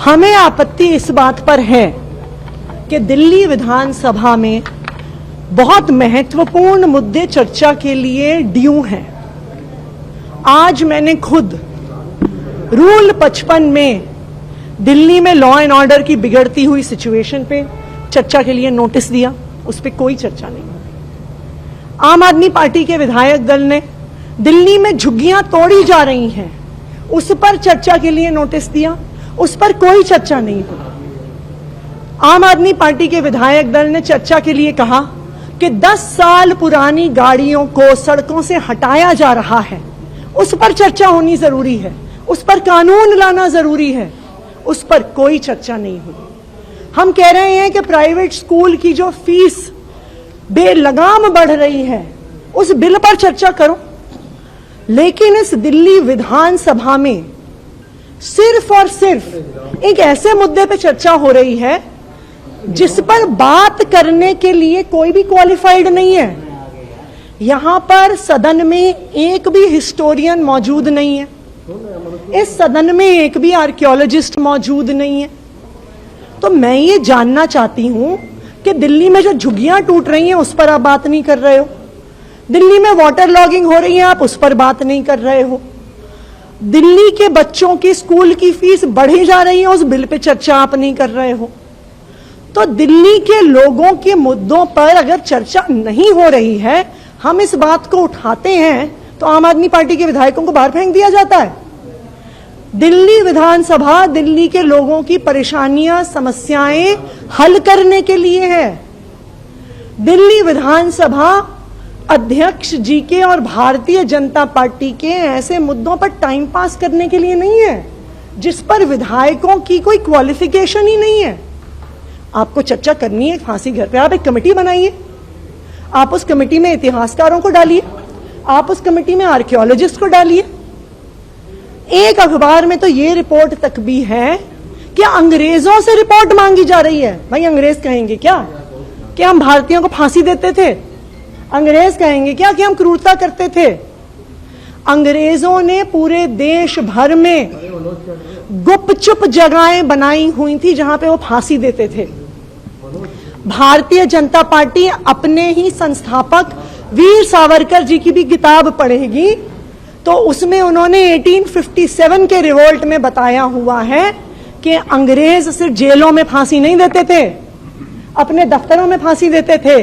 हमें आपत्ति इस बात पर है कि दिल्ली विधानसभा में बहुत महत्वपूर्ण मुद्दे चर्चा के लिए ड्यू हैं। आज मैंने खुद रूल 55 में दिल्ली में लॉ एंड ऑर्डर की बिगड़ती हुई सिचुएशन पे चर्चा के लिए नोटिस दिया, उस पर कोई चर्चा नहीं। आम आदमी पार्टी के विधायक दल ने दिल्ली में झुग्गियां तोड़ी जा रही हैं, उस पर चर्चा के लिए नोटिस दिया, उस पर कोई चर्चा नहीं हुई। आम आदमी पार्टी के विधायक दल ने चर्चा के लिए कहा कि 10 साल पुरानी गाड़ियों को सड़कों से हटाया जा रहा है, उस पर चर्चा होनी जरूरी है, उस पर कानून लाना जरूरी है, उस पर कोई चर्चा नहीं हुई। हम कह रहे हैं कि प्राइवेट स्कूल की जो फीस बेलगाम बढ़ रही है, उस बिल पर चर्चा करो। लेकिन इस दिल्ली विधानसभा में सिर्फ और सिर्फ एक ऐसे मुद्दे पे चर्चा हो रही है जिस पर बात करने के लिए कोई भी क्वालिफाइड नहीं है। यहां पर सदन में एक भी हिस्टोरियन मौजूद नहीं है, इस सदन में एक भी आर्कियोलॉजिस्ट मौजूद नहीं है। तो मैं ये जानना चाहती हूं कि दिल्ली में जो झुग्गियां टूट रही हैं उस पर आप बात नहीं कर रहे हो, दिल्ली में वाटर लॉगिंग हो रही है आप उस पर बात नहीं कर रहे हो, दिल्ली के बच्चों की स्कूल की फीस बढ़ी जा रही है उस बिल पे चर्चा आप नहीं कर रहे हो। तो दिल्ली के लोगों के मुद्दों पर अगर चर्चा नहीं हो रही है, हम इस बात को उठाते हैं तो आम आदमी पार्टी के विधायकों को बाहर फेंक दिया जाता है। दिल्ली विधानसभा दिल्ली के लोगों की परेशानियां समस्याएं हल करने के लिए है। दिल्ली विधानसभा अध्यक्ष जी के और भारतीय जनता पार्टी के ऐसे मुद्दों पर टाइम पास करने के लिए नहीं है जिस पर विधायकों की कोई क्वालिफिकेशन ही नहीं है। आपको चर्चा करनी है फांसी घर पे, आप एक कमेटी बनाइए, आप उस कमेटी में इतिहासकारों को डालिए, आप उस कमेटी में आर्कियोलॉजिस्ट को डालिए। एक अखबार में तो ये रिपोर्ट तक भी है कि अंग्रेजों से रिपोर्ट मांगी जा रही है। भाई अंग्रेज कहेंगे क्या कि हम भारतीयों को फांसी देते थे? अंग्रेज कहेंगे क्या कि हम क्रूरता करते थे? अंग्रेजों ने पूरे देश भर में गुपचुप जगहें बनाई हुई थी जहां पे वो फांसी देते थे। भारतीय जनता पार्टी अपने ही संस्थापक वीर सावरकर जी की भी किताब पढ़ेगी तो उसमें उन्होंने 1857 के रिवोल्ट में बताया हुआ है कि अंग्रेज सिर्फ जेलों में फांसी नहीं देते थे, अपने दफ्तरों में फांसी देते थे,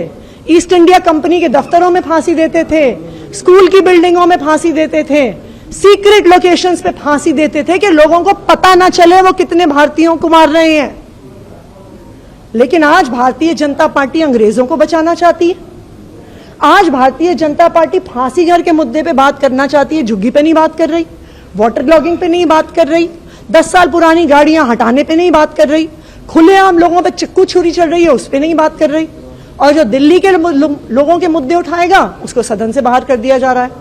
ईस्ट इंडिया कंपनी के दफ्तरों में फांसी देते थे, स्कूल की बिल्डिंगों में फांसी देते थे, सीक्रेट लोकेशंस पे फांसी देते थे कि लोगों को पता ना चले वो कितने भारतीयों को मार रहे हैं। लेकिन आज भारतीय जनता पार्टी अंग्रेजों को बचाना चाहती है। आज भारतीय जनता पार्टी फांसी घर के मुद्दे पे बात करना चाहती है, झुग्गी पे नहीं बात कर रही, वाटर लॉगिंग पे नहीं बात कर रही, 10 साल पुरानी गाड़ियां हटाने पे नहीं बात कर रही, खुलेआम लोगों पे चिक्कू छुरी चल रही है उस पे नहीं बात कर रही, और जो दिल्ली के लोगों के मुद्दे उठाएगा उसको सदन से बाहर कर दिया जा रहा है।